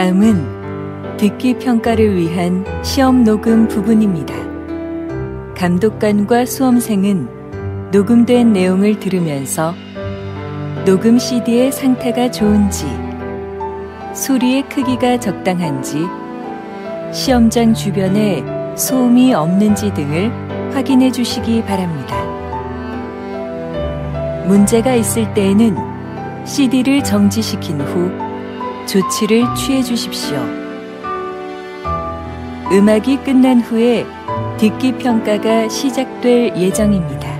다음은 듣기 평가를 위한 시험 녹음 부분입니다. 감독관과 수험생은 녹음된 내용을 들으면서 녹음 CD의 상태가 좋은지, 소리의 크기가 적당한지, 시험장 주변에 소음이 없는지 등을 확인해 주시기 바랍니다. 문제가 있을 때에는 CD를 정지시킨 후 조치를 취해 주십시오. 음악이 끝난 후에 듣기 평가가 시작될 예정입니다.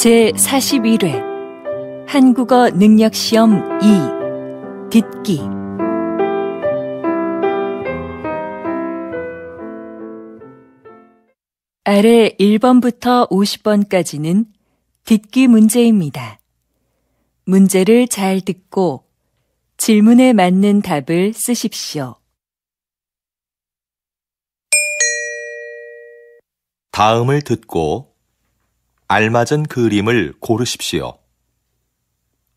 제41회 한국어 능력시험 2 듣기. 아래 1번부터 50번까지는 듣기 문제입니다. 문제를 잘 듣고 질문에 맞는 답을 쓰십시오. 다음을 듣고 알맞은 그림을 고르십시오.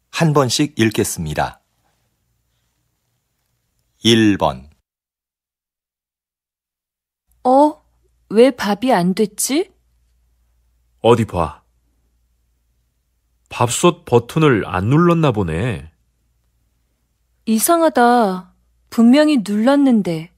한 번씩 읽겠습니다. 1번. 왜 밥이 안 됐지? 어디 봐. 밥솥 버튼을 안 눌렀나 보네. 이상하다. 분명히 눌렀는데.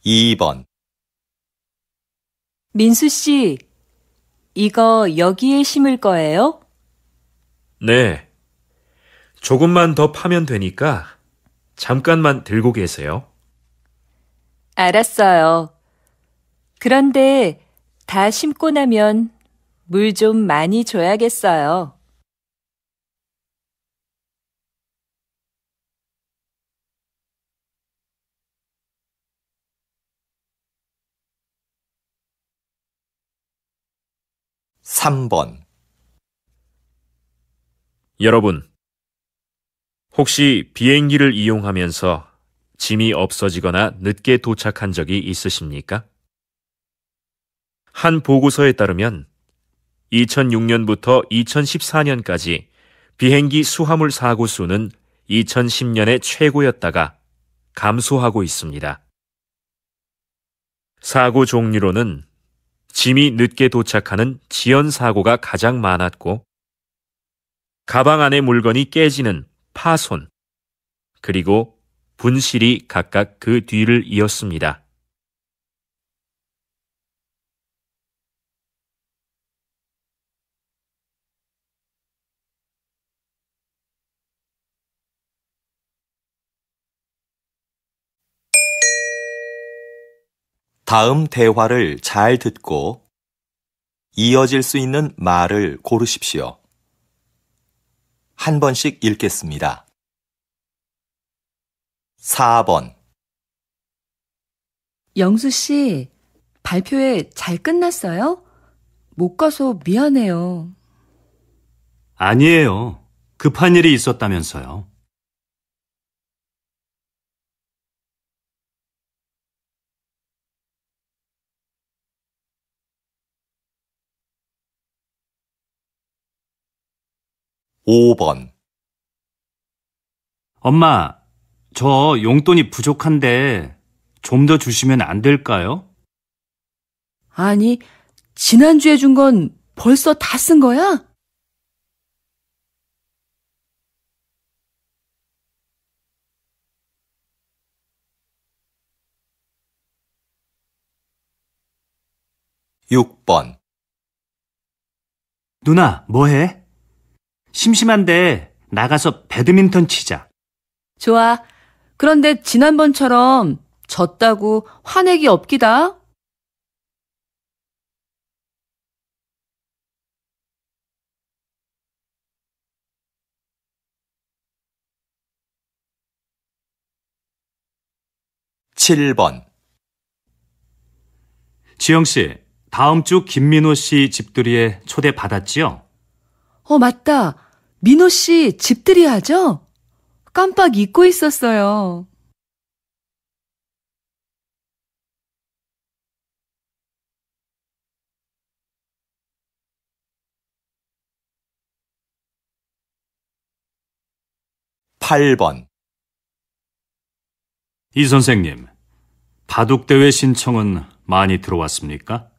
2번. 민수 씨, 이거 여기에 심을 거예요? 네. 조금만 더 파면 되니까 잠깐만 들고 계세요. 알았어요. 그런데 다 심고 나면 물 좀 많이 줘야겠어요. 3번. 여러분, 혹시 비행기를 이용하면서 짐이 없어지거나 늦게 도착한 적이 있으십니까? 한 보고서에 따르면 2006년부터 2014년까지 비행기 수화물 사고 수는 2010년에 최고였다가 감소하고 있습니다. 사고 종류로는 짐이 늦게 도착하는 지연 사고가 가장 많았고, 가방 안의 물건이 깨지는 파손, 그리고 분실이 각각 그 뒤를 이었습니다. 다음 대화를 잘 듣고 이어질 수 있는 말을 고르십시오. 한 번씩 읽겠습니다. 4번. 영수 씨, 발표회 잘 끝났어요? 못 가서 미안해요. 아니에요. 급한 일이 있었다면서요. 5번. 엄마, 저 용돈이 부족한데 좀 더 주시면 안 될까요? 아니, 지난주에 준 건 벌써 다 쓴 거야? 육 번 누나, 뭐해? 심심한데 나가서 배드민턴 치자. 좋아. 그런데 지난번처럼 졌다고 화내기 없기다. 칠 번 지영 씨, 다음 주 김민호 씨 집들이에 초대 받았지요? 맞다. 민호 씨 집들이 하죠? 깜빡 잊고 있었어요. 팔 번 이 선생님, 바둑대회 신청은 많이 들어왔습니까?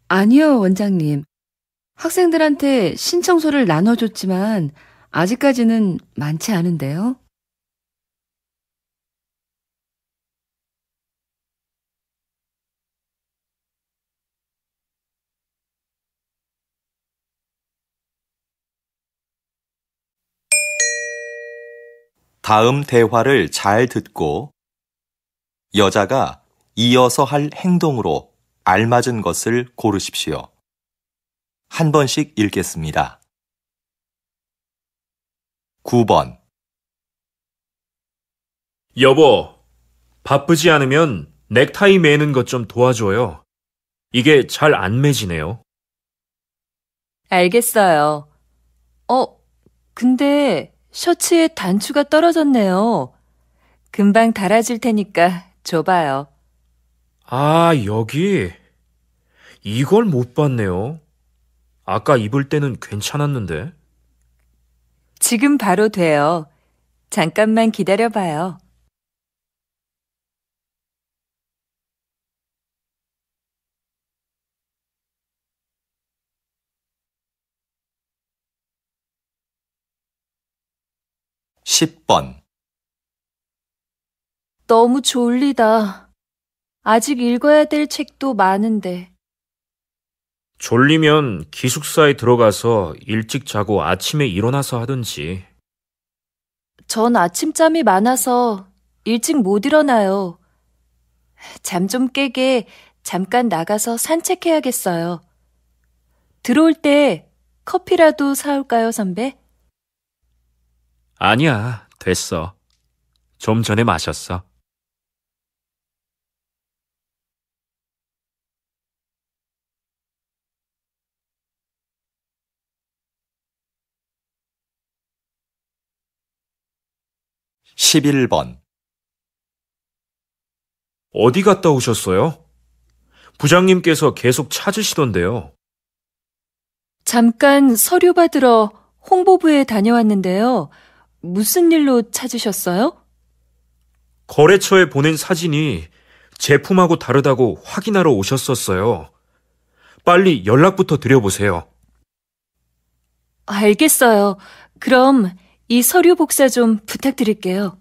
아니요, 원장님. 학생들한테 신청서를 나눠줬지만 아직까지는 많지 않은데요. 다음 대화를 잘 듣고 여자가 이어서 할 행동으로 알맞은 것을 고르십시오. 한 번씩 읽겠습니다. 9번 여보, 바쁘지 않으면 넥타이 매는 것 좀 도와줘요. 이게 잘 안 매지네요. 알겠어요. 근데 셔츠에 단추가 떨어졌네요. 금방 달아줄 테니까 줘봐요. 아, 여기. 이걸 못 봤네요. 아까 입을 때는 괜찮았는데. 지금 바로 돼요. 잠깐만 기다려봐요. 십 번 너무 졸리다. 아직 읽어야 될 책도 많은데. 졸리면 기숙사에 들어가서 일찍 자고 아침에 일어나서 하든지. 전 아침잠이 많아서 일찍 못 일어나요. 잠 좀 깨게 잠깐 나가서 산책해야겠어요. 들어올 때 커피라도 사올까요, 선배? 아니야, 됐어. 좀 전에 마셨어. 십일 번 어디 갔다 오셨어요? 부장님께서 계속 찾으시던데요. 잠깐 서류 받으러 홍보부에 다녀왔는데요. 무슨 일로 찾으셨어요? 거래처에 보낸 사진이 제품하고 다르다고 확인하러 오셨었어요. 빨리 연락부터 드려보세요. 알겠어요. 그럼 이 서류 복사 좀 부탁드릴게요.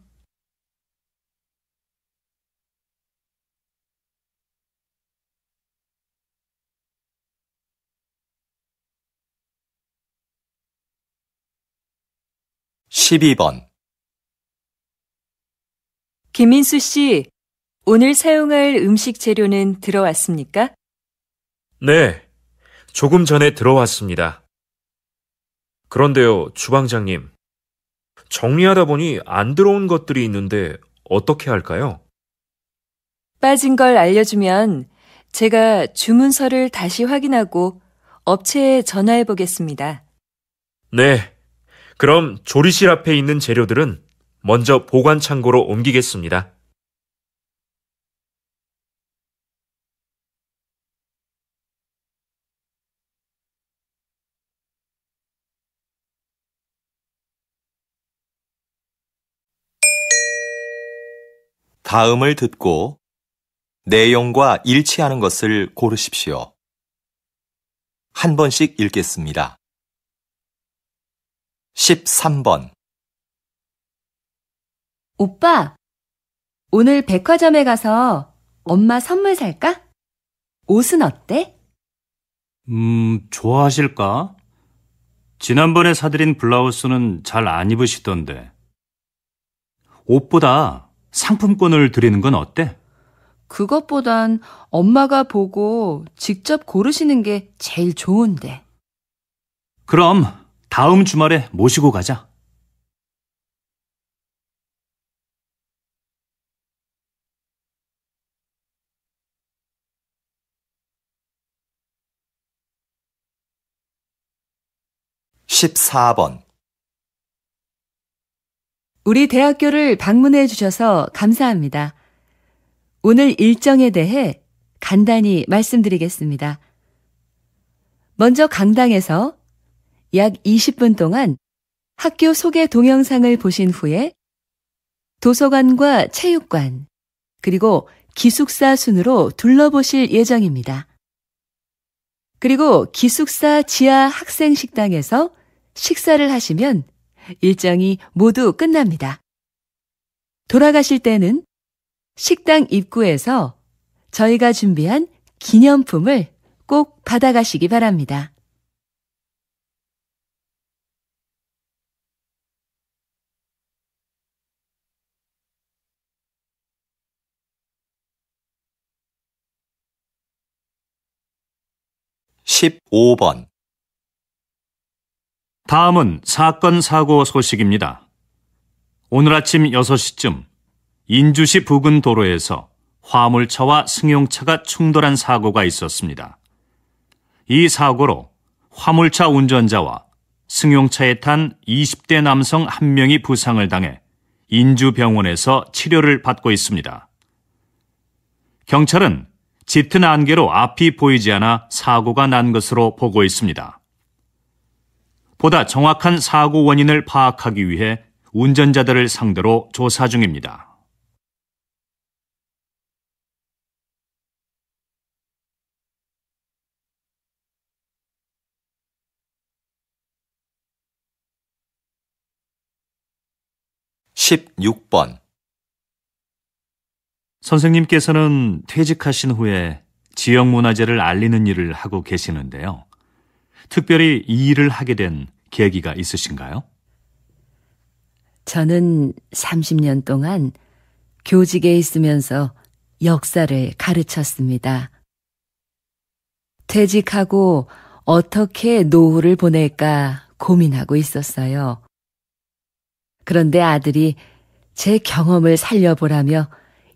십이 번 김민수 씨, 오늘 사용할 음식 재료는 들어왔습니까? 네, 조금 전에 들어왔습니다. 그런데요, 주방장님. 정리하다 보니 안 들어온 것들이 있는데 어떻게 할까요? 빠진 걸 알려주면 제가 주문서를 다시 확인하고 업체에 전화해 보겠습니다. 네, 그럼 조리실 앞에 있는 재료들은 먼저 보관 창고로 옮기겠습니다. 다음을 듣고 내용과 일치하는 것을 고르십시오. 한 번씩 읽겠습니다. 13번, 오빠, 오늘 백화점에 가서 엄마 선물 살까? 옷은 어때? 좋아하실까? 지난번에 사드린 블라우스는 잘 안 입으시던데. 옷보다 상품권을 드리는 건 어때? 그것보단 엄마가 보고 직접 고르시는 게 제일 좋은데. 그럼 다음 주말에 모시고 가자. (14번) 우리 대학교를 방문해 주셔서 감사합니다. 오늘 일정에 대해 간단히 말씀드리겠습니다. 먼저 강당에서 약 20분 동안 학교 소개 동영상을 보신 후에 도서관과 체육관, 그리고 기숙사 순으로 둘러보실 예정입니다. 그리고 기숙사 지하 학생 식당에서 식사를 하시면 일정이 모두 끝납니다. 돌아가실 때는 식당 입구에서 저희가 준비한 기념품을 꼭 받아가시기 바랍니다. (15번) 다음은 사건 사고 소식입니다. 오늘 아침 6시쯤 인주시 부근 도로에서 화물차와 승용차가 충돌한 사고가 있었습니다. 이 사고로 화물차 운전자와 승용차에 탄 20대 남성 1명이 부상을 당해 인주병원에서 치료를 받고 있습니다. 경찰은 짙은 안개로 앞이 보이지 않아 사고가 난 것으로 보고 있습니다. 보다 정확한 사고 원인을 파악하기 위해 운전자들을 상대로 조사 중입니다. (16번) 선생님께서는 퇴직하신 후에 지역문화재를 알리는 일을 하고 계시는데요. 특별히 이 일을 하게 된 계기가 있으신가요? 저는 30년 동안 교직에 있으면서 역사를 가르쳤습니다. 퇴직하고 어떻게 노후를 보낼까 고민하고 있었어요. 그런데 아들이 제 경험을 살려보라며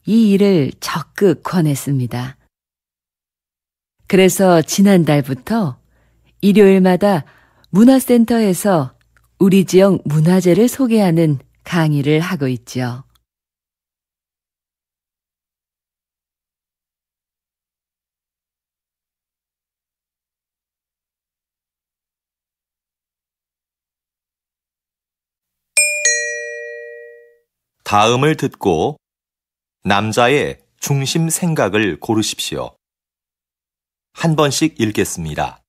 이 일을 적극 권했습니다. 그래서 지난달부터 일요일마다 문화센터에서 우리 지역 문화재를 소개하는 강의를 하고 있죠. 다음을 듣고 남자의 중심 생각을 고르십시오. 한 번씩 읽겠습니다.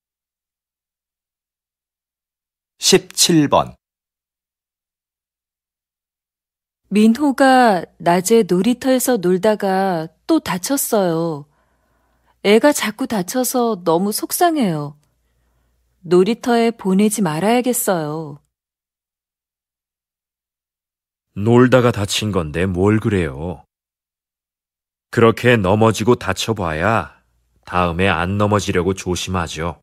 17번 민호가 낮에 놀이터에서 놀다가 또 다쳤어요. 애가 자꾸 다쳐서 너무 속상해요. 놀이터에 보내지 말아야겠어요. 놀다가 다친 건데 뭘 그래요. 그렇게 넘어지고 다쳐봐야 다음에 안 넘어지려고 조심하죠.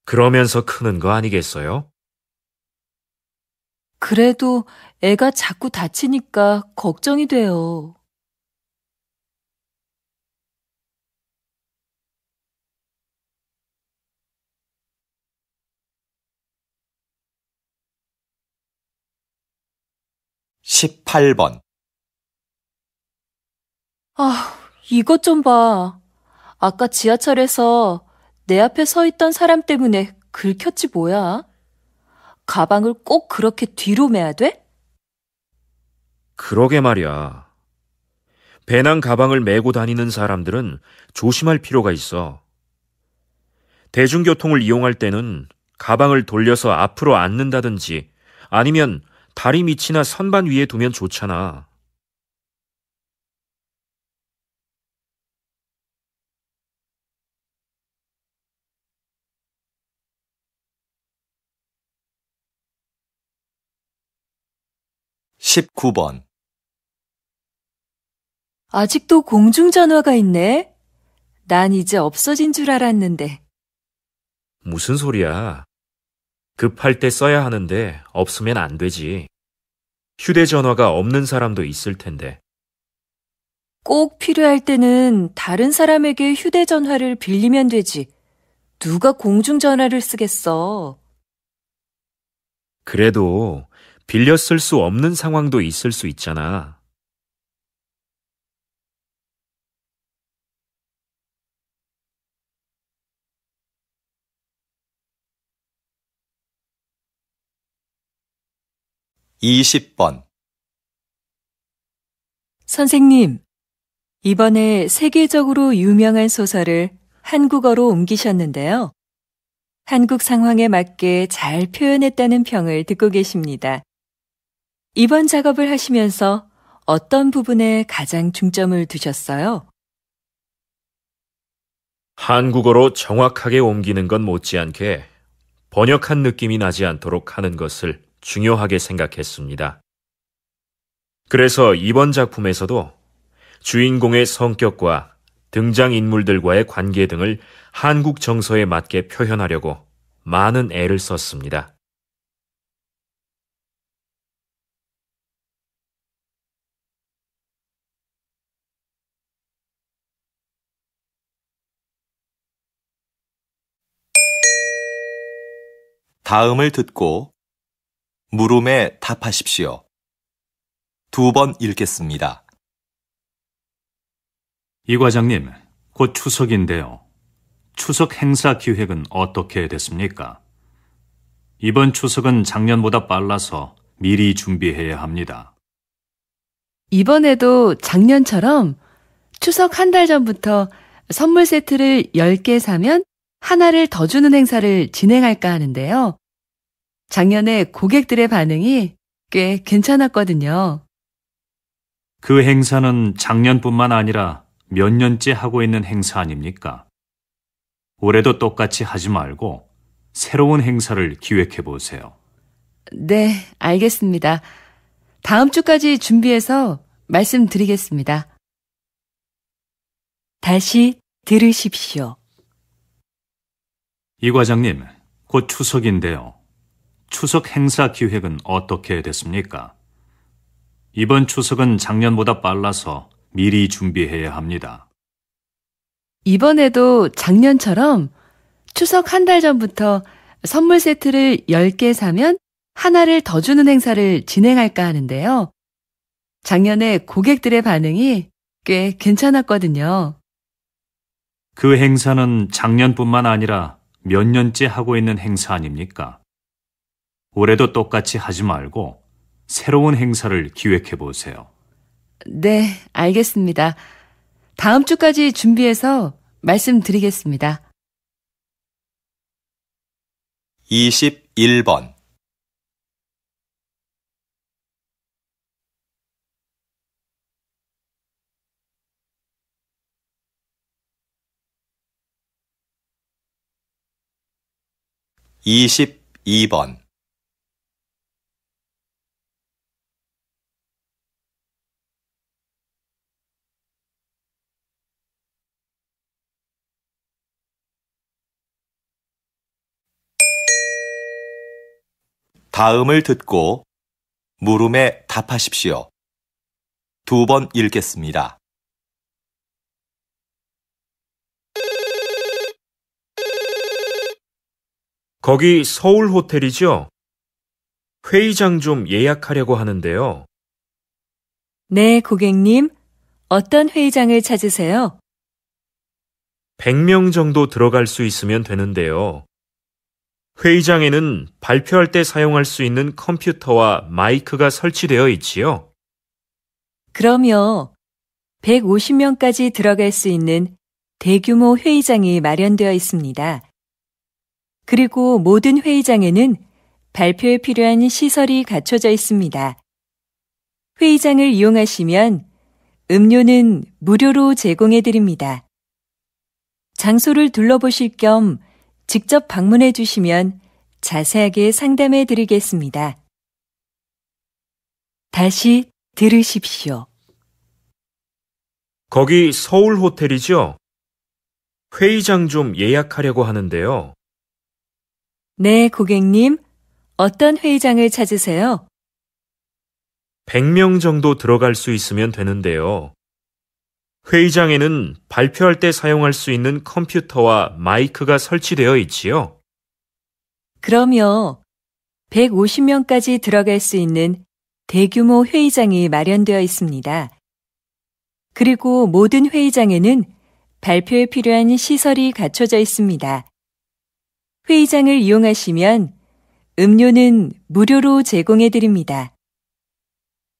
그러면서 크는 거 아니겠어요? 그래도 애가 자꾸 다치니까 걱정이 돼요. (18번) 이것 좀 봐. 아까 지하철에서 내 앞에 서 있던 사람 때문에 긁혔지 뭐야? 가방을 꼭 그렇게 뒤로 매야 돼? 그러게 말이야. 배낭 가방을 메고 다니는 사람들은 조심할 필요가 있어. 대중교통을 이용할 때는 가방을 돌려서 앞으로 앉는다든지 아니면 다리 밑이나 선반 위에 두면 좋잖아. 십구 번 아직도 공중전화가 있네. 난 이제 없어진 줄 알았는데. 무슨 소리야? 급할 때 써야 하는데 없으면 안 되지. 휴대전화가 없는 사람도 있을 텐데. 꼭 필요할 때는 다른 사람에게 휴대전화를 빌리면 되지. 누가 공중전화를 쓰겠어. 그래도 빌려 쓸 수 없는 상황도 있을 수 있잖아. 이십 번 선생님, 이번에 세계적으로 유명한 소설을 한국어로 옮기셨는데요. 한국 상황에 맞게 잘 표현했다는 평을 듣고 계십니다. 이번 작업을 하시면서 어떤 부분에 가장 중점을 두셨어요? 한국어로 정확하게 옮기는 건 못지않게 번역한 느낌이 나지 않도록 하는 것을 중요하게 생각했습니다. 그래서 이번 작품에서도 주인공의 성격과 등장인물들과의 관계 등을 한국 정서에 맞게 표현하려고 많은 애를 썼습니다. 다음을 듣고 물음에 답하십시오. 두 번 읽겠습니다. 이 과장님, 곧 추석인데요. 추석 행사 기획은 어떻게 됐습니까? 이번 추석은 작년보다 빨라서 미리 준비해야 합니다. 이번에도 작년처럼 추석 한 달 전부터 선물 세트를 10개 사면 하나를 더 주는 행사를 진행할까 하는데요. 작년에 고객들의 반응이 꽤 괜찮았거든요. 그 행사는 작년뿐만 아니라 몇 년째 하고 있는 행사 아닙니까? 올해도 똑같이 하지 말고 새로운 행사를 기획해 보세요. 네, 알겠습니다. 다음 주까지 준비해서 말씀드리겠습니다. 다시 들으십시오. 이 과장님, 곧 추석인데요. 추석 행사 기획은 어떻게 됐습니까? 이번 추석은 작년보다 빨라서 미리 준비해야 합니다. 이번에도 작년처럼 추석 한 달 전부터 선물 세트를 10개 사면 하나를 더 주는 행사를 진행할까 하는데요. 작년에 고객들의 반응이 꽤 괜찮았거든요. 그 행사는 작년뿐만 아니라 몇 년째 하고 있는 행사 아닙니까? 올해도 똑같이 하지 말고 새로운 행사를 기획해 보세요. 네, 알겠습니다. 다음 주까지 준비해서 말씀드리겠습니다. 21번 이십이 번 다음을 듣고 물음에 답하십시오. 두 번 읽겠습니다. 거기 서울 호텔이죠? 회의장 좀 예약하려고 하는데요. 네, 고객님. 어떤 회의장을 찾으세요? 100명 정도 들어갈 수 있으면 되는데요. 회의장에는 발표할 때 사용할 수 있는 컴퓨터와 마이크가 설치되어 있지요. 그럼요. 150명까지 들어갈 수 있는 대규모 회의장이 마련되어 있습니다. 그리고 모든 회의장에는 발표에 필요한 시설이 갖춰져 있습니다. 회의장을 이용하시면 음료는 무료로 제공해 드립니다. 장소를 둘러보실 겸 직접 방문해 주시면 자세하게 상담해 드리겠습니다. 다시 들으십시오. 거기 서울 호텔이죠? 회의장 좀 예약하려고 하는데요. 네, 고객님. 어떤 회의장을 찾으세요? 100명 정도 들어갈 수 있으면 되는데요. 회의장에는 발표할 때 사용할 수 있는 컴퓨터와 마이크가 설치되어 있지요. 그럼요. 150명까지 들어갈 수 있는 대규모 회의장이 마련되어 있습니다. 그리고 모든 회의장에는 발표에 필요한 시설이 갖춰져 있습니다. 회의장을 이용하시면 음료는 무료로 제공해 드립니다.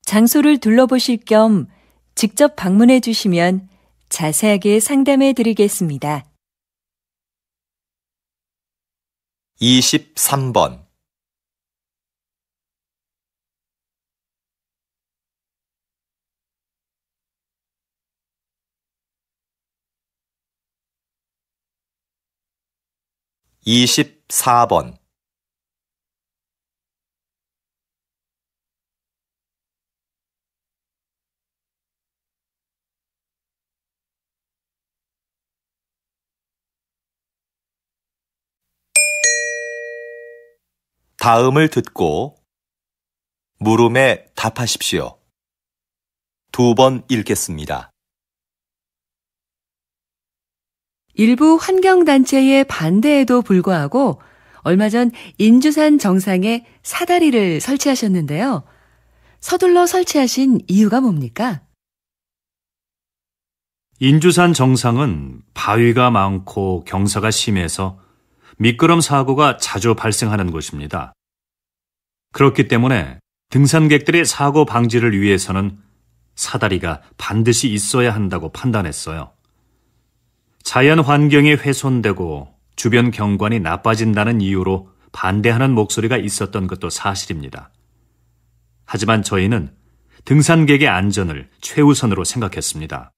장소를 둘러보실 겸 직접 방문해 주시면 자세하게 상담해 드리겠습니다. 23번 24번 다음을 듣고 물음에 답하십시오. 2번 읽겠습니다. 일부 환경단체의 반대에도 불구하고 얼마 전 인주산 정상에 사다리를 설치하셨는데요. 서둘러 설치하신 이유가 뭡니까? 인주산 정상은 바위가 많고 경사가 심해서 미끄럼 사고가 자주 발생하는 곳입니다. 그렇기 때문에 등산객들의 사고 방지를 위해서는 사다리가 반드시 있어야 한다고 판단했어요. 자연 환경이 훼손되고 주변 경관이 나빠진다는 이유로 반대하는 목소리가 있었던 것도 사실입니다. 하지만 저희는 등산객의 안전을 최우선으로 생각했습니다.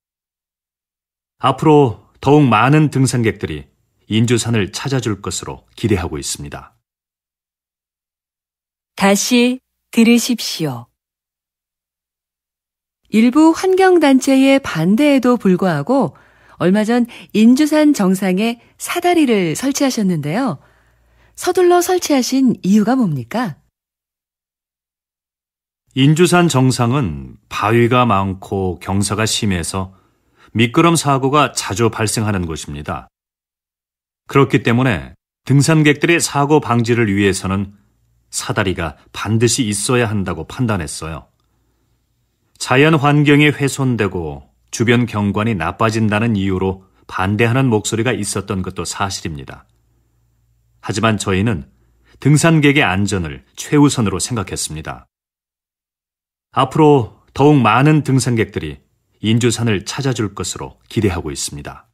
앞으로 더욱 많은 등산객들이 인주산을 찾아줄 것으로 기대하고 있습니다. 다시 들으십시오. 일부 환경단체의 반대에도 불구하고 얼마 전 인주산 정상에 사다리를 설치하셨는데요. 서둘러 설치하신 이유가 뭡니까? 인주산 정상은 바위가 많고 경사가 심해서 미끄럼 사고가 자주 발생하는 곳입니다. 그렇기 때문에 등산객들의 사고 방지를 위해서는 사다리가 반드시 있어야 한다고 판단했어요. 자연 환경이 훼손되고 주변 경관이 나빠진다는 이유로 반대하는 목소리가 있었던 것도 사실입니다. 하지만 저희는 등산객의 안전을 최우선으로 생각했습니다. 앞으로 더욱 많은 등산객들이 인주산을 찾아줄 것으로 기대하고 있습니다.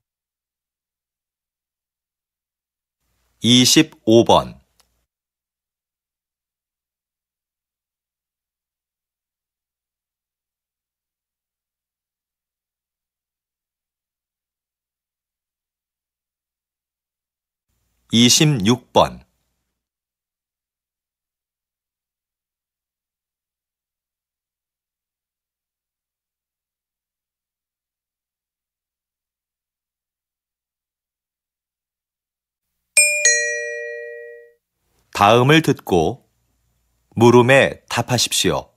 25번 26번 다음을 듣고 물음에 답하십시오.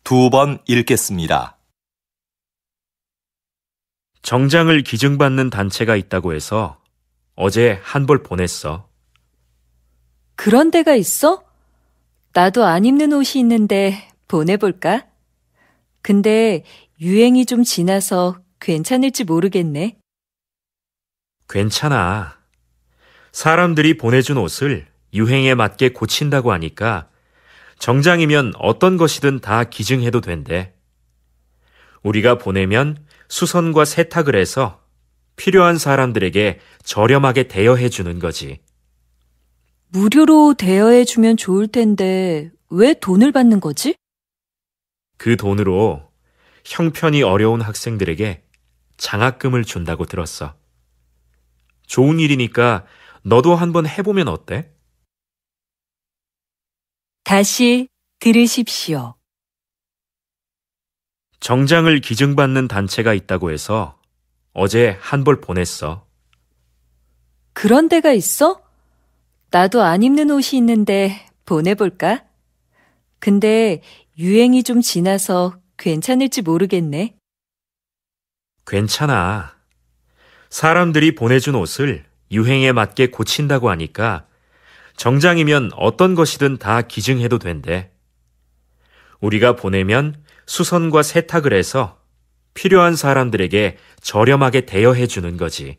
2번 읽겠습니다. 정장을 기증받는 단체가 있다고 해서 어제 한 벌 보냈어. 그런 데가 있어? 나도 안 입는 옷이 있는데 보내볼까? 근데 유행이 좀 지나서 괜찮을지 모르겠네. 괜찮아. 사람들이 보내준 옷을 유행에 맞게 고친다고 하니까 정장이면 어떤 것이든 다 기증해도 된대. 우리가 보내면 수선과 세탁을 해서 필요한 사람들에게 저렴하게 대여해 주는 거지. 무료로 대여해주면 좋을 텐데 왜 돈을 받는 거지? 그 돈으로 형편이 어려운 학생들에게 장학금을 준다고 들었어. 좋은 일이니까 너도 한번 해보면 어때? 다시 들으십시오. 정장을 기증받는 단체가 있다고 해서 어제 한 벌 보냈어. 그런 데가 있어? 나도 안 입는 옷이 있는데 보내볼까? 근데 유행이 좀 지나서 괜찮을지 모르겠네. 괜찮아. 사람들이 보내준 옷을 유행에 맞게 고친다고 하니까 정장이면 어떤 것이든 다 기증해도 된대. 우리가 보내면 수선과 세탁을 해서 필요한 사람들에게 저렴하게 대여해 주는 거지.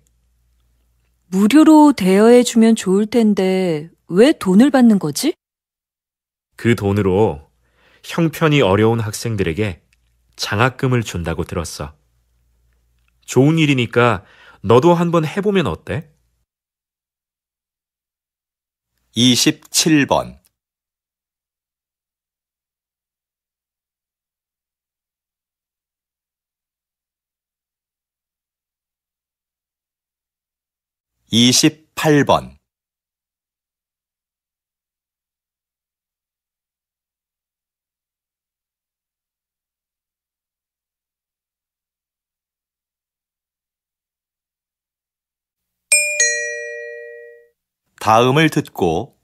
무료로 대여해주면 좋을 텐데 왜 돈을 받는 거지? 그 돈으로 형편이 어려운 학생들에게 장학금을 준다고 들었어. 좋은 일이니까 너도 한번 해보면 어때? 27번. 28번. 다음을 듣고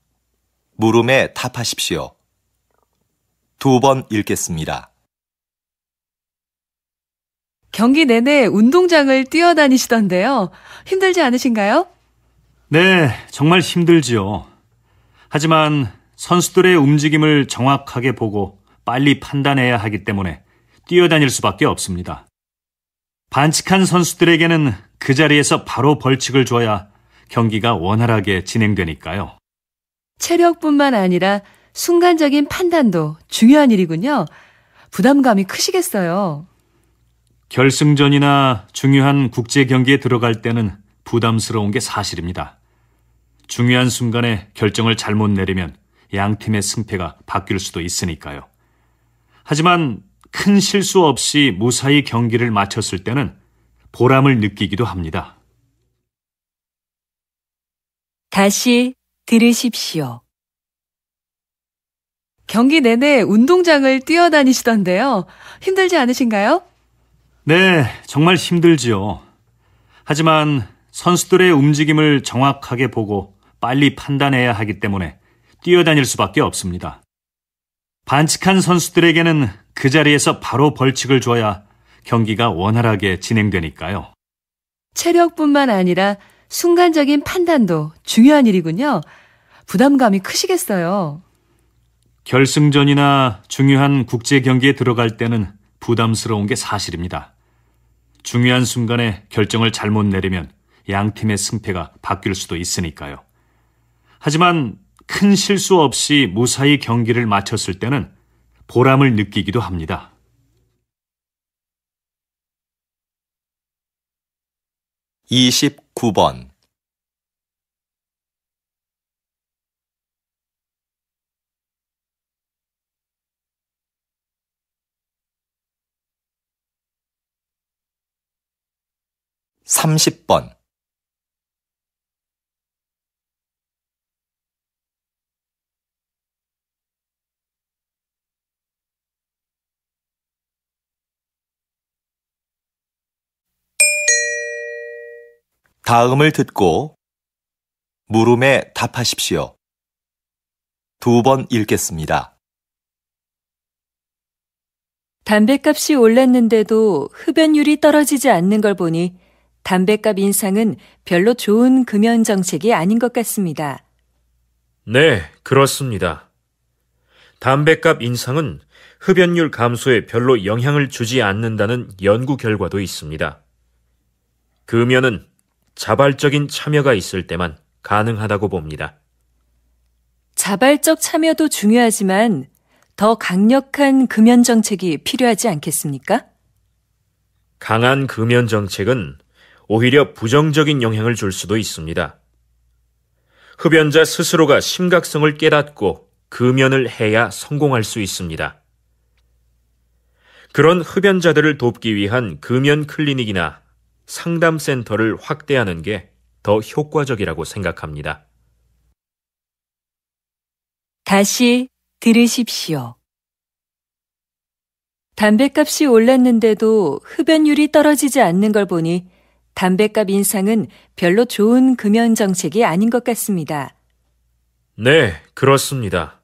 물음에 답하십시오. 2번 읽겠습니다. 경기 내내 운동장을 뛰어다니시던데요. 힘들지 않으신가요? 네, 정말 힘들지요. 하지만 선수들의 움직임을 정확하게 보고 빨리 판단해야 하기 때문에 뛰어다닐 수밖에 없습니다. 반칙한 선수들에게는 그 자리에서 바로 벌칙을 줘야 경기가 원활하게 진행되니까요. 체력뿐만 아니라 순간적인 판단도 중요한 일이군요. 부담감이 크시겠어요. 결승전이나 중요한 국제 경기에 들어갈 때는 부담스러운 게 사실입니다. 중요한 순간에 결정을 잘못 내리면 양 팀의 승패가 바뀔 수도 있으니까요. 하지만 큰 실수 없이 무사히 경기를 마쳤을 때는 보람을 느끼기도 합니다. 다시 들으십시오. 경기 내내 운동장을 뛰어다니시던데요. 힘들지 않으신가요? 네, 정말 힘들지요. 하지만 선수들의 움직임을 정확하게 보고 빨리 판단해야 하기 때문에 뛰어다닐 수밖에 없습니다. 반칙한 선수들에게는 그 자리에서 바로 벌칙을 줘야 경기가 원활하게 진행되니까요. 체력뿐만 아니라 순간적인 판단도 중요한 일이군요. 부담감이 크시겠어요. 결승전이나 중요한 국제 경기에 들어갈 때는 부담스러운 게 사실입니다. 중요한 순간에 결정을 잘못 내리면 양 팀의 승패가 바뀔 수도 있으니까요. 하지만 큰 실수 없이 무사히 경기를 마쳤을 때는 보람을 느끼기도 합니다. 29번. 30번. '다음을 듣고 물음에 답하십시오. 2번 읽겠습니다. 담뱃값이 올랐는데도 흡연율이 떨어지지 않는 걸 보니 담뱃값 인상은 별로 좋은 금연 정책이 아닌 것 같습니다. 네, 그렇습니다. 담뱃값 인상은 흡연율 감소에 별로 영향을 주지 않는다는 연구 결과도 있습니다. 금연은 자발적인 참여가 있을 때만 가능하다고 봅니다. 자발적 참여도 중요하지만 더 강력한 금연 정책이 필요하지 않겠습니까? 강한 금연 정책은 오히려 부정적인 영향을 줄 수도 있습니다. 흡연자 스스로가 심각성을 깨닫고 금연을 해야 성공할 수 있습니다. 그런 흡연자들을 돕기 위한 금연 클리닉이나 상담센터를 확대하는 게 더 효과적이라고 생각합니다. 다시 들으십시오. 담뱃값이 올랐는데도 흡연율이 떨어지지 않는 걸 보니 담뱃값 인상은 별로 좋은 금연 정책이 아닌 것 같습니다. 네, 그렇습니다.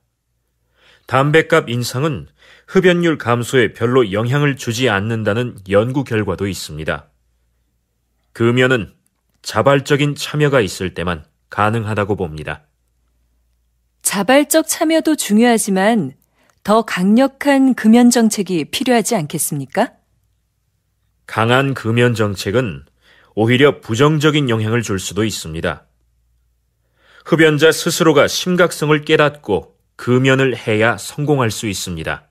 담뱃값 인상은 흡연율 감소에 별로 영향을 주지 않는다는 연구 결과도 있습니다. 금연은 자발적인 참여가 있을 때만 가능하다고 봅니다. 자발적 참여도 중요하지만 더 강력한 금연 정책이 필요하지 않겠습니까? 강한 금연 정책은 오히려 부정적인 영향을 줄 수도 있습니다. 흡연자 스스로가 심각성을 깨닫고 금연을 해야 성공할 수 있습니다.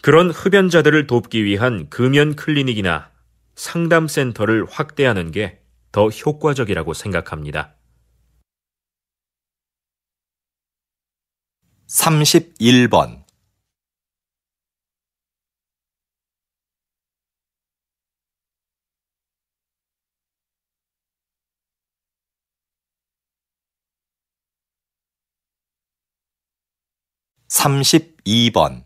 그런 흡연자들을 돕기 위한 금연 클리닉이나 상담센터를 확대하는 게 더 효과적이라고 생각합니다. 31번 32번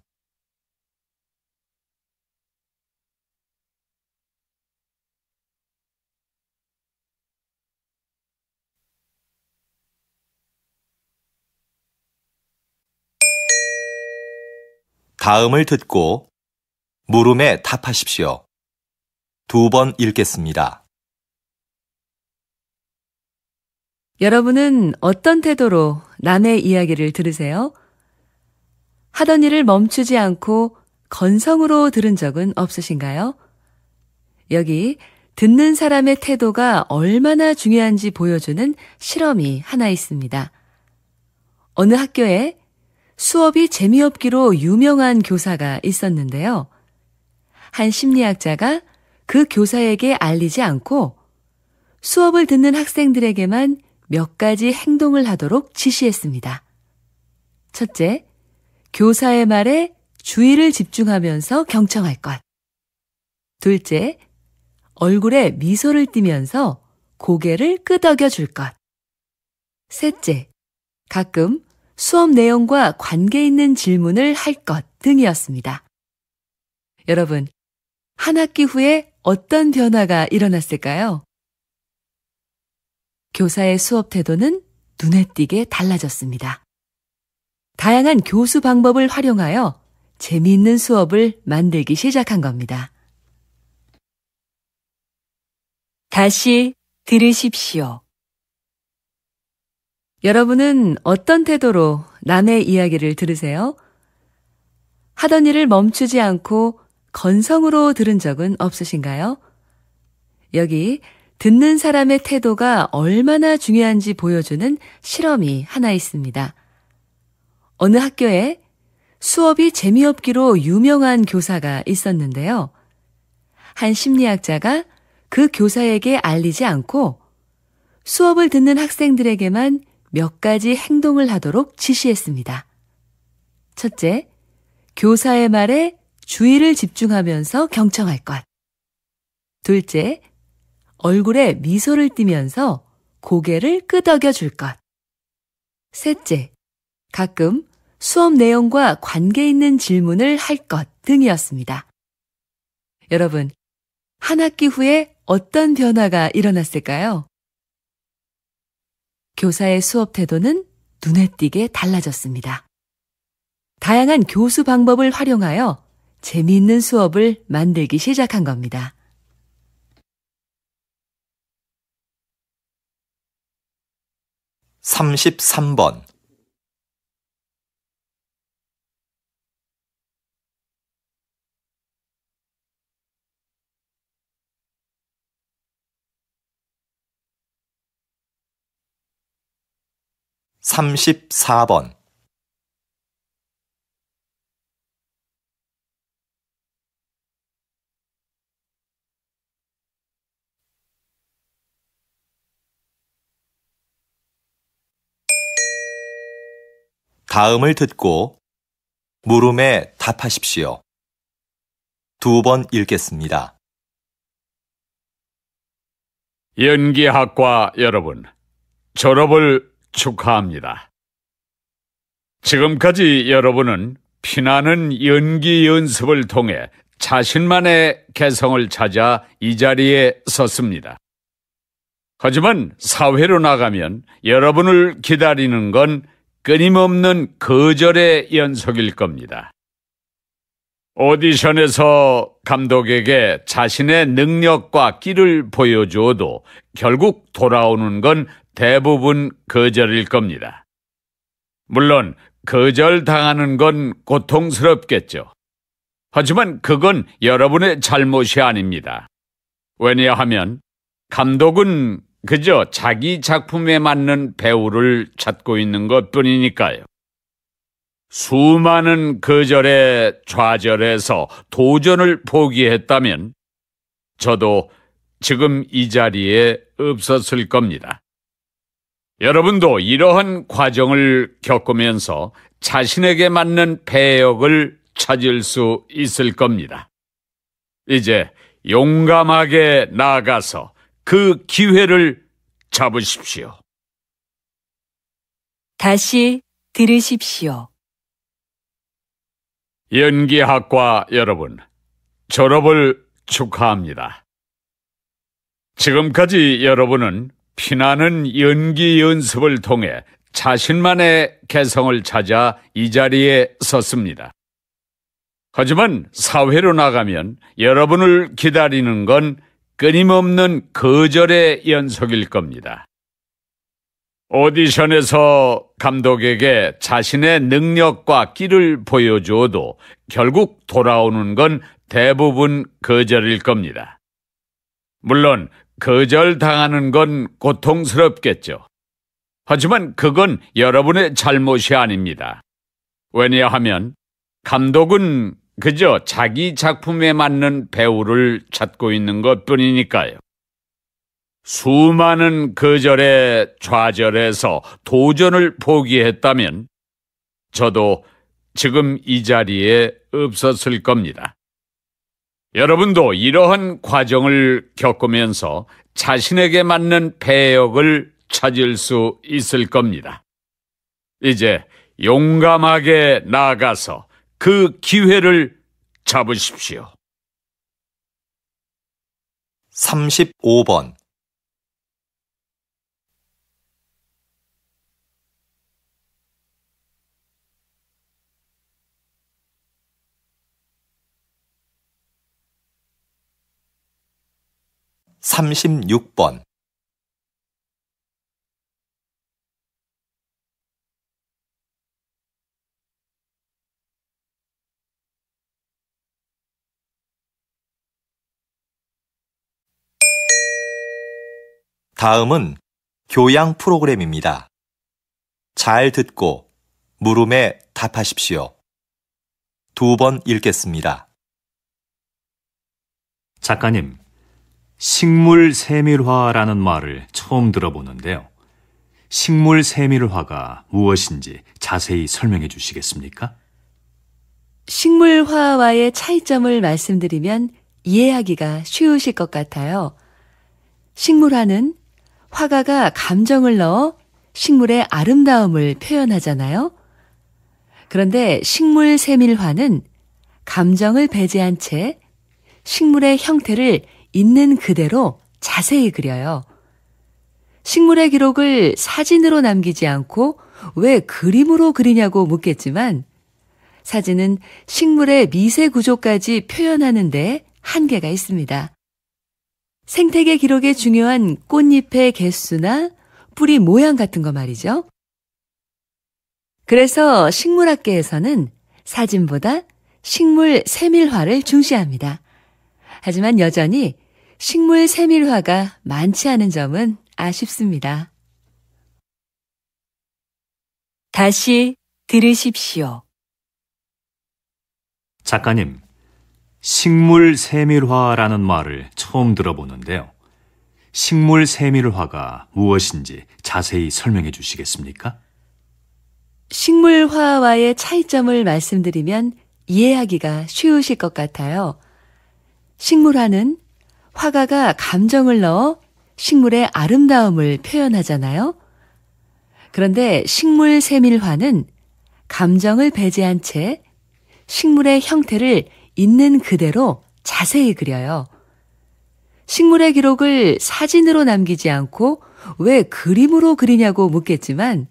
다음을 듣고 물음에 답하십시오. 2번 읽겠습니다. 여러분은 어떤 태도로 남의 이야기를 들으세요? 하던 일을 멈추지 않고 건성으로 들은 적은 없으신가요? 여기 듣는 사람의 태도가 얼마나 중요한지 보여주는 실험이 하나 있습니다. 어느 학교에 수업이 재미없기로 유명한 교사가 있었는데요. 한 심리학자가 그 교사에게 알리지 않고 수업을 듣는 학생들에게만 몇 가지 행동을 하도록 지시했습니다. 첫째, 교사의 말에 주의를 집중하면서 경청할 것. 둘째, 얼굴에 미소를 띠면서 고개를 끄덕여 줄 것. 셋째, 가끔 수업 내용과 관계 있는 질문을 할 것 등이었습니다. 여러분, 한 학기 후에 어떤 변화가 일어났을까요? 교사의 수업 태도는 눈에 띄게 달라졌습니다. 다양한 교수 방법을 활용하여 재미있는 수업을 만들기 시작한 겁니다. 다시 들으십시오. 여러분은 어떤 태도로 남의 이야기를 들으세요? 하던 일을 멈추지 않고 건성으로 들은 적은 없으신가요? 여기 듣는 사람의 태도가 얼마나 중요한지 보여주는 실험이 하나 있습니다. 어느 학교에 수업이 재미없기로 유명한 교사가 있었는데요. 한 심리학자가 그 교사에게 알리지 않고 수업을 듣는 학생들에게만 몇 가지 행동을 하도록 지시했습니다. 첫째, 교사의 말에 주의를 집중하면서 경청할 것. 둘째, 얼굴에 미소를 띠면서 고개를 끄덕여 줄 것. 셋째, 가끔 수업 내용과 관계 있는 질문을 할 것 등이었습니다. 여러분, 한 학기 후에 어떤 변화가 일어났을까요? 교사의 수업 태도는 눈에 띄게 달라졌습니다. 다양한 교수 방법을 활용하여 재미있는 수업을 만들기 시작한 겁니다. 33번 34번 다음을 듣고 물음에 답하십시오. 2번 읽겠습니다. 연기학과 여러분, 졸업을 축하합니다. 지금까지 여러분은 피나는 연기 연습을 통해 자신만의 개성을 찾아 이 자리에 섰습니다. 하지만 사회로 나가면 여러분을 기다리는 건 끊임없는 거절의 연속일 겁니다. 오디션에서 감독에게 자신의 능력과 끼를 보여줘도 결국 돌아오는 건 대부분 거절일 겁니다. 물론 거절당하는 건 고통스럽겠죠. 하지만 그건 여러분의 잘못이 아닙니다. 왜냐하면 감독은 그저 자기 작품에 맞는 배우를 찾고 있는 것뿐이니까요. 수많은 거절에 좌절해서 도전을 포기했다면 저도 지금 이 자리에 없었을 겁니다. 여러분도 이러한 과정을 겪으면서 자신에게 맞는 배역을 찾을 수 있을 겁니다. 이제 용감하게 나아가서 그 기회를 잡으십시오. 다시 들으십시오. 연기학과 여러분, 졸업을 축하합니다. 지금까지 여러분은 피나는 연기 연습을 통해 자신만의 개성을 찾아 이 자리에 섰습니다. 하지만 사회로 나가면 여러분을 기다리는 건 끊임없는 거절의 연속일 겁니다. 오디션에서 감독에게 자신의 능력과 끼를 보여줘도 결국 돌아오는 건 대부분 거절일 겁니다. 물론 거절당하는 건 고통스럽겠죠. 하지만 그건 여러분의 잘못이 아닙니다. 왜냐하면 감독은 그저 자기 작품에 맞는 배우를 찾고 있는 것뿐이니까요. 수많은 거절에 좌절해서 도전을 포기했다면 저도 지금 이 자리에 없었을 겁니다. 여러분도 이러한 과정을 겪으면서 자신에게 맞는 배역을 찾을 수 있을 겁니다. 이제 용감하게 나아가서 그 기회를 잡으십시오. 35번 36번 '다음은 교양 프로그램입니다. 잘 듣고 물음에 답하십시오. 2번 읽겠습니다. 작가님, 식물 세밀화라는 말을 처음 들어보는데요. 식물 세밀화가 무엇인지 자세히 설명해 주시겠습니까? 식물화와의 차이점을 말씀드리면 이해하기가 쉬우실 것 같아요. 식물화는 화가가 감정을 넣어 식물의 아름다움을 표현하잖아요. 그런데 식물 세밀화는 감정을 배제한 채 식물의 형태를 있는 그대로 자세히 그려요. 식물의 기록을 사진으로 남기지 않고 왜 그림으로 그리냐고 묻겠지만 사진은 식물의 미세 구조까지 표현하는 데 한계가 있습니다. 생태계 기록에 중요한 꽃잎의 개수나 뿌리 모양 같은 거 말이죠. 그래서 식물학계에서는 사진보다 식물 세밀화를 중시합니다. 하지만 여전히 식물 세밀화가 많지 않은 점은 아쉽습니다. 다시 들으십시오. 작가님, 식물 세밀화라는 말을 처음 들어보는데요. 식물 세밀화가 무엇인지 자세히 설명해 주시겠습니까? 식물화와의 차이점을 말씀드리면 이해하기가 쉬우실 것 같아요. 식물화는 화가가 감정을 넣어 식물의 아름다움을 표현하잖아요. 그런데 식물 세밀화는 감정을 배제한 채 식물의 형태를 있는 그대로 자세히 그려요. 식물의 기록을 사진으로 남기지 않고 왜 그림으로 그리냐고 묻겠지만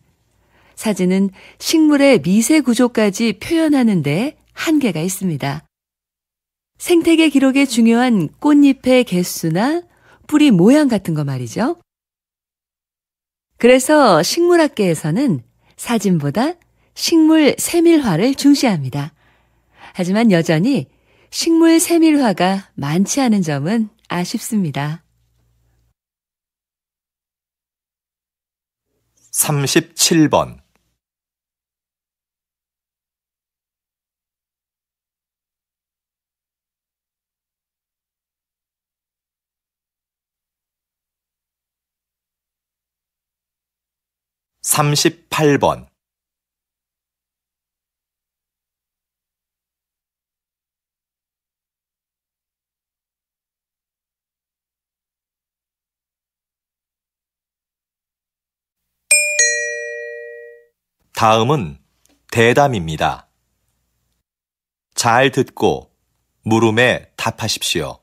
사진은 식물의 미세 구조까지 표현하는 데 한계가 있습니다. 생태계 기록에 중요한 꽃잎의 개수나 뿌리 모양 같은 거 말이죠. 그래서 식물학계에서는 사진보다 식물 세밀화를 중시합니다. 하지만 여전히 식물 세밀화가 많지 않은 점은 아쉽습니다. 37번 38번 다음은 대담입니다. 잘 듣고 물음에 답하십시오.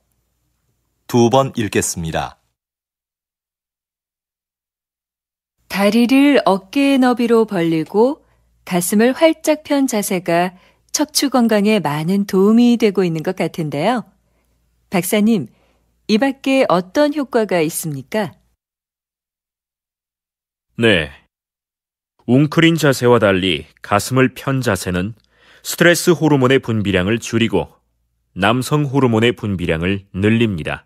2번 읽겠습니다. 다리를 어깨의 너비로 벌리고 가슴을 활짝 편 자세가 척추 건강에 많은 도움이 되고 있는 것 같은데요. 박사님, 이 밖에 어떤 효과가 있습니까? 네. 웅크린 자세와 달리 가슴을 편 자세는 스트레스 호르몬의 분비량을 줄이고 남성 호르몬의 분비량을 늘립니다.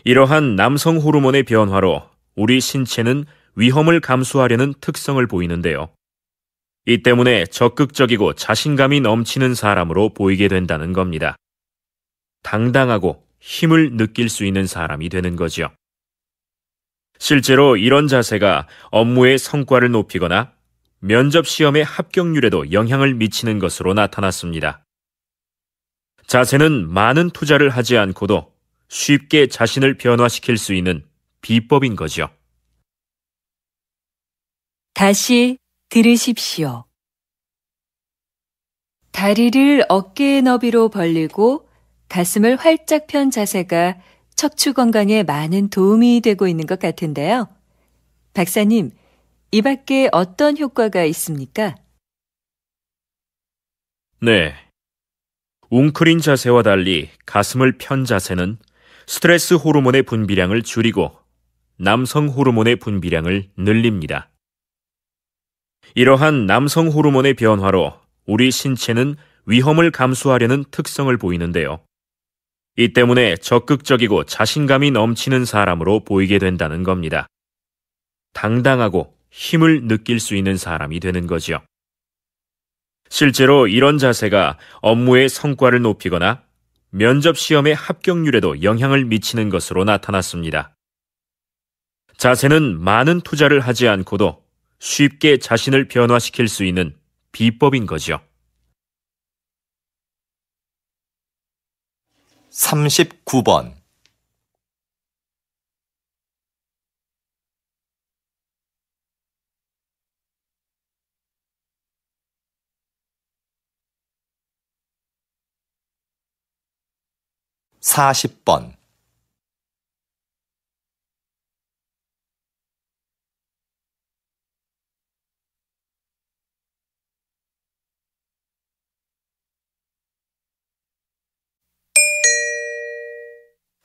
이러한 남성 호르몬의 변화로 우리 신체는 위험을 감수하려는 특성을 보이는데요. 이 때문에 적극적이고 자신감이 넘치는 사람으로 보이게 된다는 겁니다. 당당하고 힘을 느낄 수 있는 사람이 되는 거죠. 실제로 이런 자세가 업무의 성과를 높이거나 면접 시험의 합격률에도 영향을 미치는 것으로 나타났습니다. 자세는 많은 투자를 하지 않고도 쉽게 자신을 변화시킬 수 있는 비법인 거죠. 다시 들으십시오. 다리를 어깨의 너비로 벌리고 가슴을 활짝 편 자세가 척추 건강에 많은 도움이 되고 있는 것 같은데요. 박사님, 이 밖에 어떤 효과가 있습니까? 네. 웅크린 자세와 달리 가슴을 편 자세는 스트레스 호르몬의 분비량을 줄이고 남성 호르몬의 분비량을 늘립니다. 이러한 남성 호르몬의 변화로 우리 신체는 위험을 감수하려는 특성을 보이는데요. 이 때문에 적극적이고 자신감이 넘치는 사람으로 보이게 된다는 겁니다. 당당하고 힘을 느낄 수 있는 사람이 되는 거죠. 실제로 이런 자세가 업무의 성과를 높이거나 면접 시험의 합격률에도 영향을 미치는 것으로 나타났습니다. 자세는 많은 투자를 하지 않고도 쉽게 자신을 변화시킬 수 있는 비법인 거죠. 39번 40번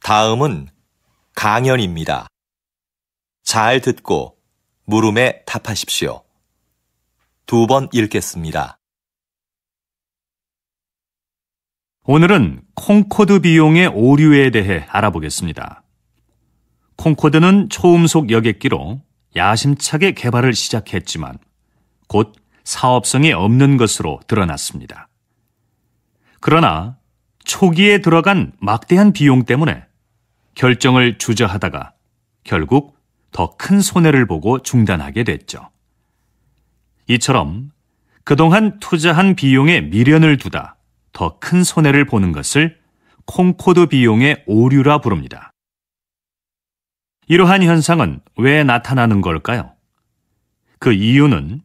다음은 강연입니다. 잘 듣고 물음에 답하십시오. 2번 읽겠습니다. 오늘은 콩코드 비용의 오류에 대해 알아보겠습니다. 콩코드는 초음속 여객기로 야심차게 개발을 시작했지만 곧 사업성이 없는 것으로 드러났습니다. 그러나 초기에 들어간 막대한 비용 때문에 결정을 주저하다가 결국 더 큰 손해를 보고 중단하게 됐죠. 이처럼 그동안 투자한 비용에 미련을 두다 더 큰 손해를 보는 것을 콩코드 비용의 오류라 부릅니다. 이러한 현상은 왜 나타나는 걸까요? 그 이유는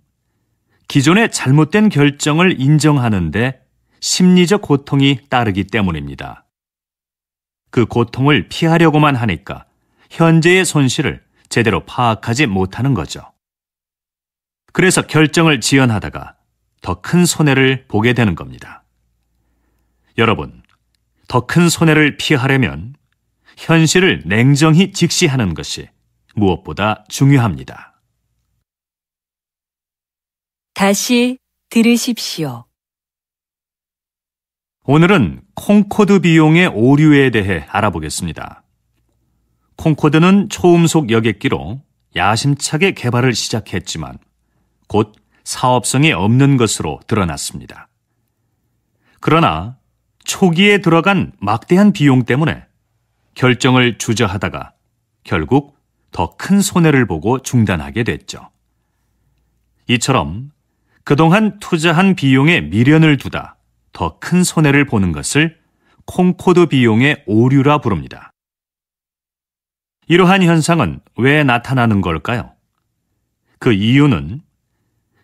기존의 잘못된 결정을 인정하는데 심리적 고통이 따르기 때문입니다. 그 고통을 피하려고만 하니까 현재의 손실을 제대로 파악하지 못하는 거죠. 그래서 결정을 지연하다가 더 큰 손해를 보게 되는 겁니다. 여러분, 더 큰 손해를 피하려면 현실을 냉정히 직시하는 것이 무엇보다 중요합니다. 다시 들으십시오. 오늘은 콩코드 비용의 오류에 대해 알아보겠습니다. 콩코드는 초음속 여객기로 야심차게 개발을 시작했지만 곧 사업성이 없는 것으로 드러났습니다. 그러나 초기에 들어간 막대한 비용 때문에 결정을 주저하다가 결국 더 큰 손해를 보고 중단하게 됐죠. 이처럼 그동안 투자한 비용에 미련을 두다 더 큰 손해를 보는 것을 콩코드 비용의 오류라 부릅니다. 이러한 현상은 왜 나타나는 걸까요? 그 이유는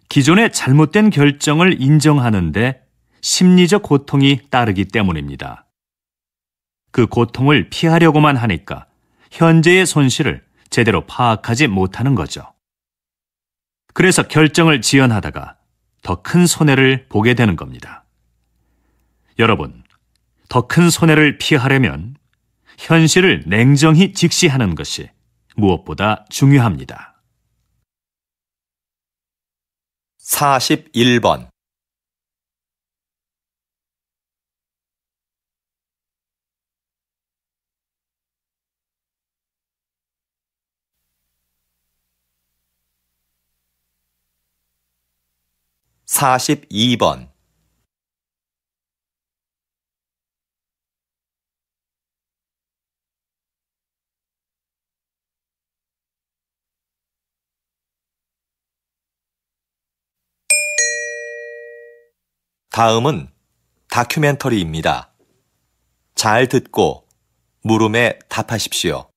기존의 잘못된 결정을 인정하는데 심리적 고통이 따르기 때문입니다. 그 고통을 피하려고만 하니까 현재의 손실을 제대로 파악하지 못하는 거죠. 그래서 결정을 지연하다가 더 큰 손해를 보게 되는 겁니다. 여러분, 더 큰 손해를 피하려면 현실을 냉정히 직시하는 것이 무엇보다 중요합니다. 41번 42번 다음은 다큐멘터리입니다. 잘 듣고 물음에 답하십시오.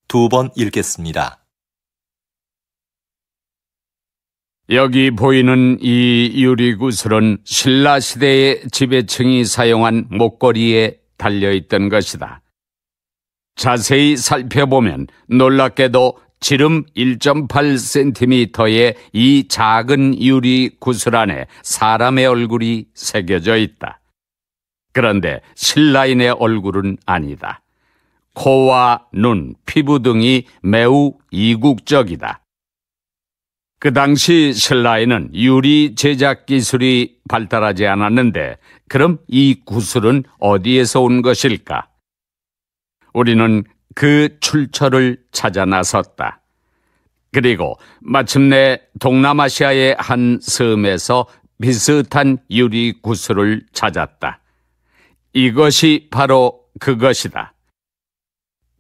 2번 읽겠습니다. 여기 보이는 이 유리구슬은 신라 시대의 지배층이 사용한 목걸이에 달려있던 것이다. 자세히 살펴보면 놀랍게도 지름 1.8cm의 이 작은 유리 구슬 안에 사람의 얼굴이 새겨져 있다. 그런데 신라인의 얼굴은 아니다. 코와 눈, 피부 등이 매우 이국적이다. 그 당시 신라에는 유리 제작 기술이 발달하지 않았는데 그럼 이 구슬은 어디에서 온 것일까? 우리는 그 출처를 찾아 나섰다. 그리고 마침내 동남아시아의 한 섬에서 비슷한 유리 구슬을 찾았다. 이것이 바로 그것이다.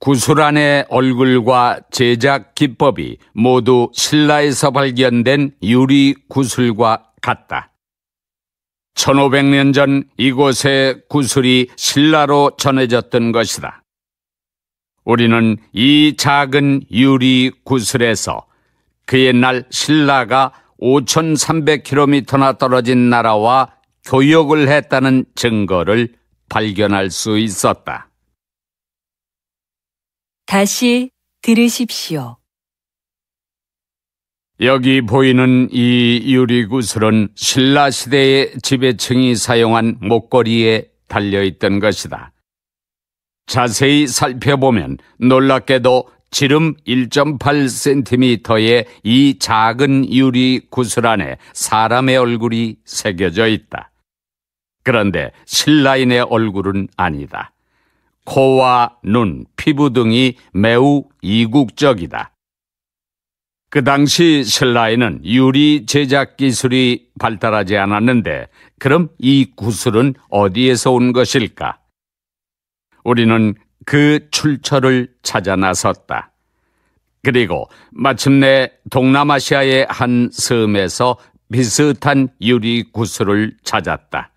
구슬 안의 얼굴과 제작 기법이 모두 신라에서 발견된 유리 구슬과 같다. 1500년 전 이곳의 구슬이 신라로 전해졌던 것이다. 우리는 이 작은 유리 구슬에서 그 옛날 신라가 5300km나 떨어진 나라와 교역을 했다는 증거를 발견할 수 있었다. 다시 들으십시오. 여기 보이는 이 유리구슬은 신라 시대의 지배층이 사용한 목걸이에 달려있던 것이다. 자세히 살펴보면 놀랍게도 지름 1.8cm의 이 작은 유리 구슬 안에 사람의 얼굴이 새겨져 있다. 그런데 신라인의 얼굴은 아니다. 코와 눈, 피부 등이 매우 이국적이다. 그 당시 신라에는 유리 제작 기술이 발달하지 않았는데 그럼 이 구슬은 어디에서 온 것일까? 우리는 그 출처를 찾아 나섰다. 그리고 마침내 동남아시아의 한 섬에서 비슷한 유리 구슬을 찾았다.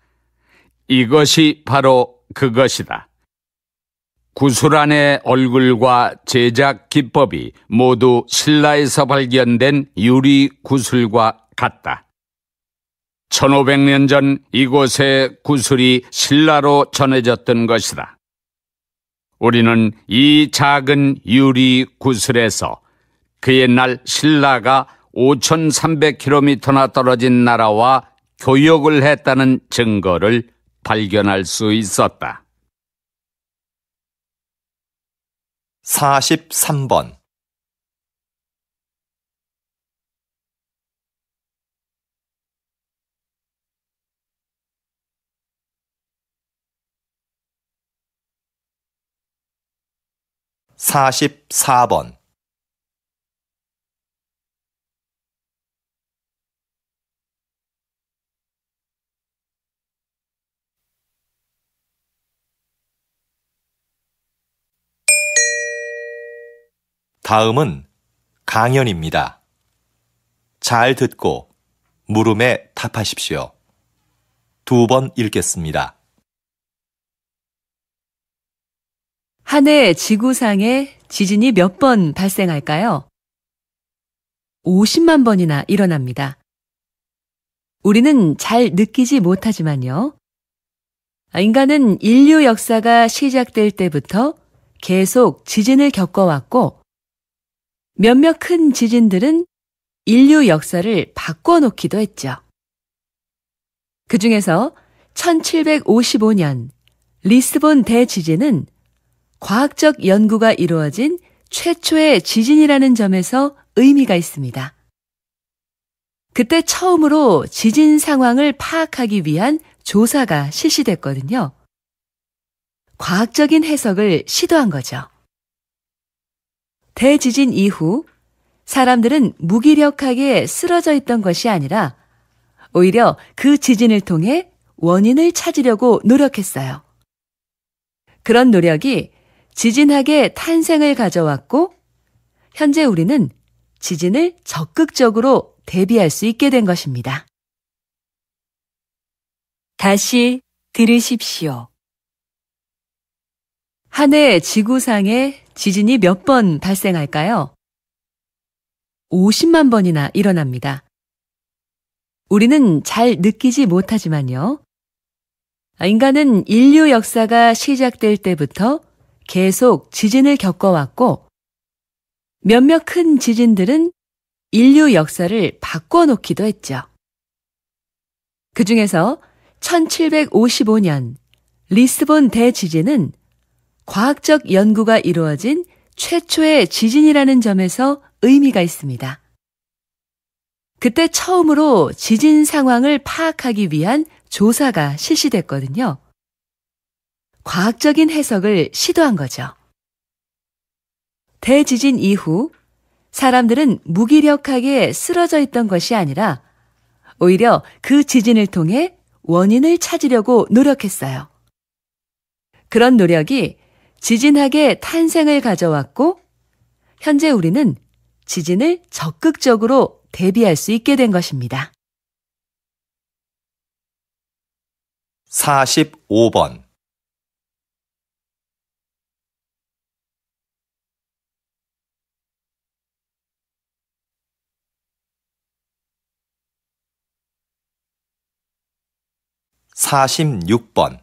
이것이 바로 그것이다. 구슬 안의 얼굴과 제작 기법이 모두 신라에서 발견된 유리 구슬과 같다. 1500년 전 이곳의 구슬이 신라로 전해졌던 것이다. 우리는 이 작은 유리 구슬에서 그 옛날 신라가 5300km나 떨어진 나라와 교역을 했다는 증거를 발견할 수 있었다. 43번 44번 다음은 강연입니다. 잘 듣고 물음에 답하십시오. 2번 읽겠습니다. 한 해 지구상에 지진이 몇 번 발생할까요? 50만 번이나 일어납니다. 우리는 잘 느끼지 못하지만요. 인간은 인류 역사가 시작될 때부터 계속 지진을 겪어왔고, 몇몇 큰 지진들은 인류 역사를 바꿔놓기도 했죠. 그 중에서 1755년 리스본 대지진은 과학적 연구가 이루어진 최초의 지진이라는 점에서 의미가 있습니다. 그때 처음으로 지진 상황을 파악하기 위한 조사가 실시됐거든요. 과학적인 해석을 시도한 거죠. 대지진 이후 사람들은 무기력하게 쓰러져 있던 것이 아니라 오히려 그 지진을 통해 원인을 찾으려고 노력했어요. 그런 노력이 지진학의 탄생을 가져왔고, 현재 우리는 지진을 적극적으로 대비할 수 있게 된 것입니다. 다시 들으십시오. 한 해 지구상에 지진이 몇 번 발생할까요? 50만 번이나 일어납니다. 우리는 잘 느끼지 못하지만요. 인간은 인류 역사가 시작될 때부터 계속 지진을 겪어왔고, 몇몇 큰 지진들은 인류 역사를 바꿔놓기도 했죠. 그 중에서 1755년 리스본 대지진은 과학적 연구가 이루어진 최초의 지진이라는 점에서 의미가 있습니다. 그때 처음으로 지진 상황을 파악하기 위한 조사가 실시됐거든요. 과학적인 해석을 시도한 거죠. 대지진 이후 사람들은 무기력하게 쓰러져 있던 것이 아니라 오히려 그 지진을 통해 원인을 찾으려고 노력했어요. 그런 노력이 지진학의 탄생을 가져왔고, 현재 우리는 지진을 적극적으로 대비할 수 있게 된 것입니다. 45번 46번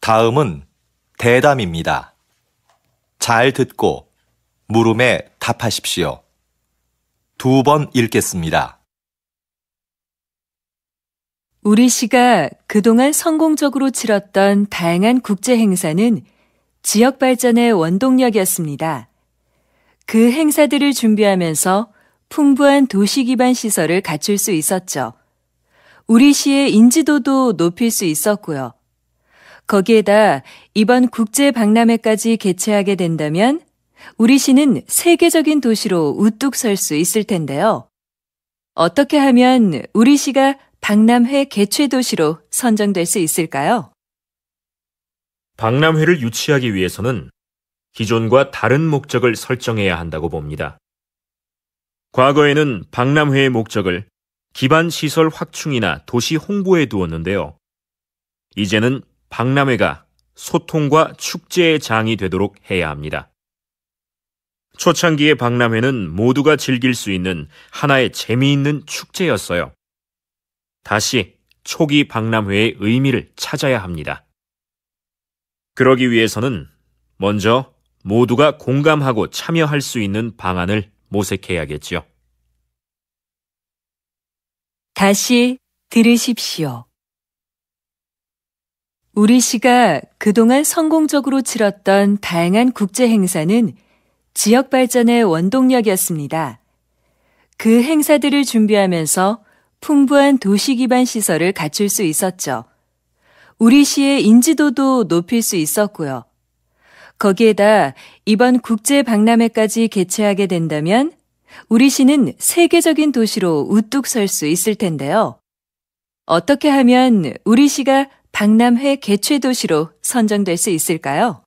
다음은 대담입니다. 잘 듣고 물음에 답하십시오. 2번 읽겠습니다. 우리 시가 그동안 성공적으로 치렀던 다양한 국제 행사는 지역 발전의 원동력이었습니다. 그 행사들을 준비하면서 풍부한 도시 기반 시설을 갖출 수 있었죠. 우리 시의 인지도도 높일 수 있었고요. 거기에다 이번 국제 박람회까지 개최하게 된다면 우리 시는 세계적인 도시로 우뚝 설 수 있을 텐데요. 어떻게 하면 우리 시가 박람회 개최 도시로 선정될 수 있을까요? 박람회를 유치하기 위해서는 기존과 다른 목적을 설정해야 한다고 봅니다. 과거에는 박람회의 목적을 기반 시설 확충이나 도시 홍보에 두었는데요. 이제는 박람회가 소통과 축제의 장이 되도록 해야 합니다. 초창기의 박람회는 모두가 즐길 수 있는 하나의 재미있는 축제였어요. 다시 초기 박람회의 의미를 찾아야 합니다. 그러기 위해서는 먼저 모두가 공감하고 참여할 수 있는 방안을 모색해야겠지요. 다시 들으십시오. 우리 시가 그동안 성공적으로 치렀던 다양한 국제 행사는 지역 발전의 원동력이었습니다. 그 행사들을 준비하면서 풍부한 도시 기반 시설을 갖출 수 있었죠. 우리 시의 인지도도 높일 수 있었고요. 거기에다 이번 국제 박람회까지 개최하게 된다면 우리 시는 세계적인 도시로 우뚝 설 수 있을 텐데요. 어떻게 하면 우리 시가 박람회 개최 도시로 선정될 수 있을까요?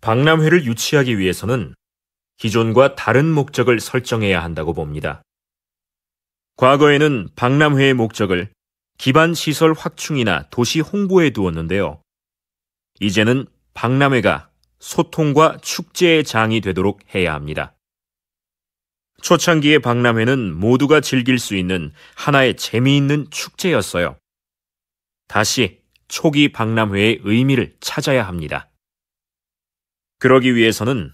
박람회를 유치하기 위해서는 기존과 다른 목적을 설정해야 한다고 봅니다. 과거에는 박람회의 목적을 기반 시설 확충이나 도시 홍보에 두었는데요. 이제는 박람회가 소통과 축제의 장이 되도록 해야 합니다. 초창기의 박람회는 모두가 즐길 수 있는 하나의 재미있는 축제였어요. 다시 초기 박람회의 의미를 찾아야 합니다. 그러기 위해서는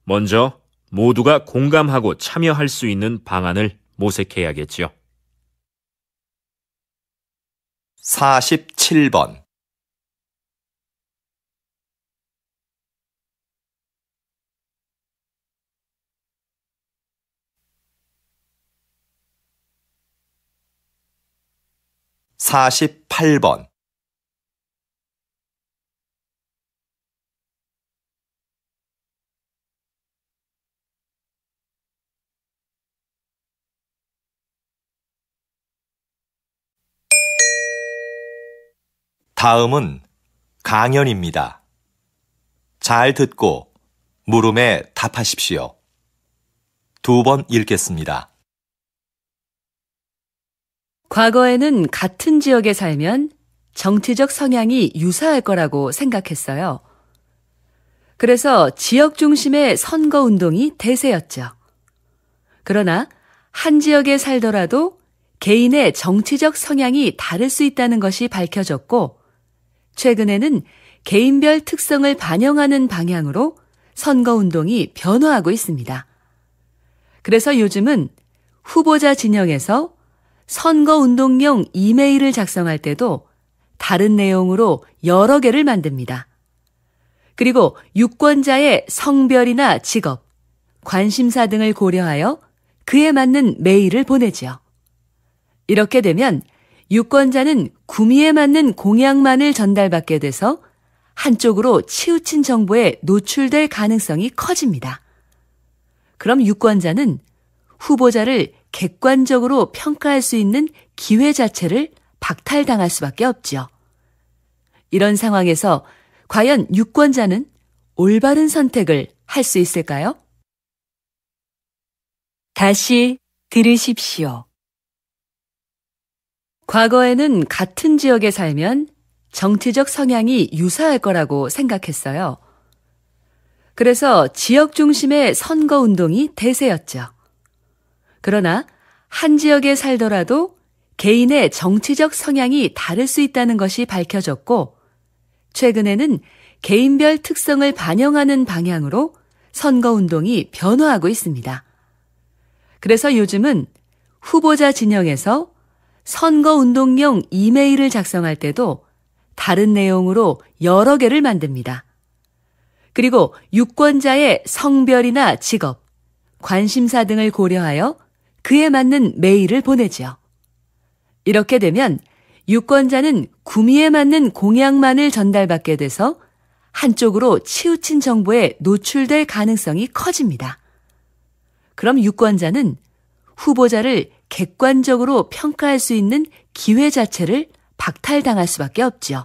먼저 모두가 공감하고 참여할 수 있는 방안을 모색해야겠지요. 47번. (48번) 다음은 강연입니다. 잘 듣고 물음에 답하십시오. 2번 읽겠습니다. 과거에는 같은 지역에 살면 정치적 성향이 유사할 거라고 생각했어요. 그래서 지역 중심의 선거 운동이 대세였죠. 그러나 한 지역에 살더라도 개인의 정치적 성향이 다를 수 있다는 것이 밝혀졌고, 최근에는 개인별 특성을 반영하는 방향으로 선거 운동이 변화하고 있습니다. 그래서 요즘은 후보자 진영에서 선거 운동용 이메일을 작성할 때도 다른 내용으로 여러 개를 만듭니다. 그리고 유권자의 성별이나 직업, 관심사 등을 고려하여 그에 맞는 메일을 보내죠. 이렇게 되면 유권자는 구미에 맞는 공약만을 전달받게 돼서 한쪽으로 치우친 정보에 노출될 가능성이 커집니다. 그럼 유권자는 후보자를 객관적으로 평가할 수 있는 기회 자체를 박탈당할 수밖에 없죠. 이런 상황에서 과연 유권자는 올바른 선택을 할 수 있을까요? 다시 들으십시오. 과거에는 같은 지역에 살면 정치적 성향이 유사할 거라고 생각했어요. 그래서 지역 중심의 선거 운동이 대세였죠. 그러나 한 지역에 살더라도 개인의 정치적 성향이 다를 수 있다는 것이 밝혀졌고, 최근에는 개인별 특성을 반영하는 방향으로 선거 운동이 변화하고 있습니다. 그래서 요즘은 후보자 진영에서 선거 운동용 이메일을 작성할 때도 다른 내용으로 여러 개를 만듭니다. 그리고 유권자의 성별이나 직업, 관심사 등을 고려하여 그에 맞는 메일을 보내죠. 이렇게 되면 유권자는 구미에 맞는 공약만을 전달받게 돼서 한쪽으로 치우친 정보에 노출될 가능성이 커집니다. 그럼 유권자는 후보자를 객관적으로 평가할 수 있는 기회 자체를 박탈당할 수밖에 없죠.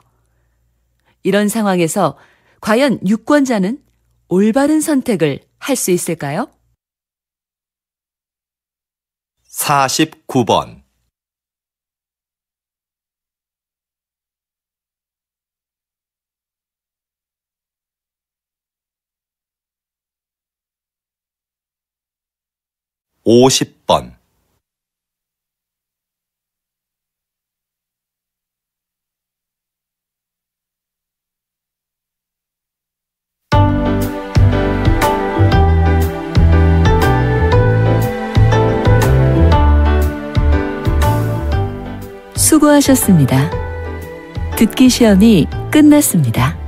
이런 상황에서 과연 유권자는 올바른 선택을 할 수 있을까요? 49번. (50번) 수고하셨습니다. 듣기 시험이 끝났습니다.